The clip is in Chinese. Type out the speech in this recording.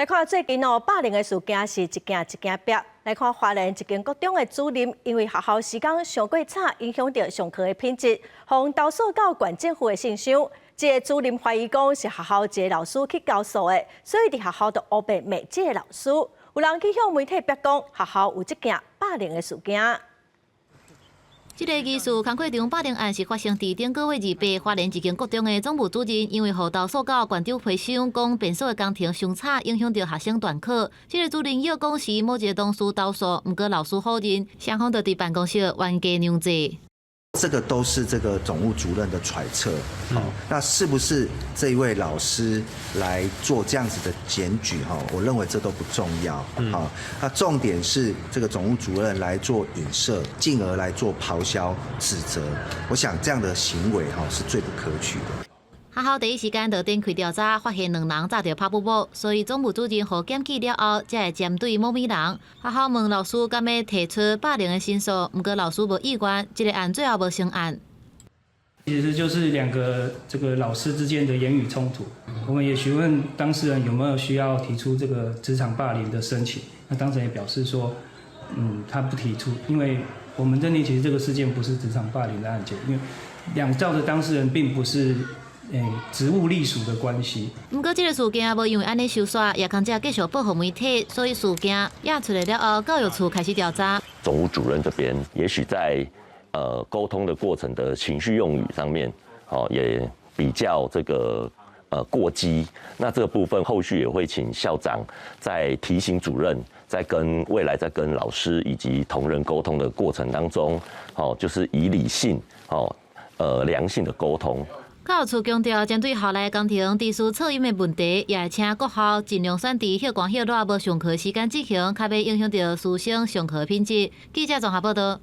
来看最近霸凌的事件是一件一件逼。来看花莲一间国中的主任，因为学校时间上过差，影响到上课的品质，互投诉到县政府的信箱。这个主任怀疑讲是学校一个老师去教唆的，所以伫学校就黑白骂这个老师。有人去向媒体逼讲，学校有这件霸凌的事件。 这个疑似工课中霸凌案是发生伫顶个月28，花莲一间国中的总务主任因为互投诉到县长批箱，讲便所的工程伤差，影响到学生断课。这个主任要讲是某一个同事投诉，不过老师否认，双方就伫办公室冤家娘济。 这个都是这个总务主任的揣测，那是不是这一位老师来做这样子的检举我认为这都不重要，那重点是这个总务主任来做影射，进而来做咆哮指责，我想这样的行为是最不可取的。 学校第一时间就展开调查，发现2人早就拍布幕，所以总务主任互检举了后，才会针对某人。学校问老师敢要提出霸凌的申诉，不过老师无意愿，这个案最后无成案。其实就是两个这个老师之间的言语冲突，我们也询问当事人有没有需要提出这个职场霸凌的申请，那当事人也表示说，他不提出，因为我们认定其实这个事件不是职场霸凌的案件，因为两造的当事人并不是。 职务隶属的关系。不过，这个事件无因为安尼收煞，也扛者继续报复媒体，所以事件压出来了后，教育处开始调查。总务主任这边也许在沟通的过程的情绪用语上面，也比较这个过激。那这个部分后续也会请校长在提醒主任，未来在跟老师以及同仁沟通的过程当中，就是以理性良性的沟通。 教育处强调，针对校内工程技术噪音的问题，也会请各校尽量选伫歇光歇热无上课时间执行，较袂影响到师生上课品质。记者综合报道。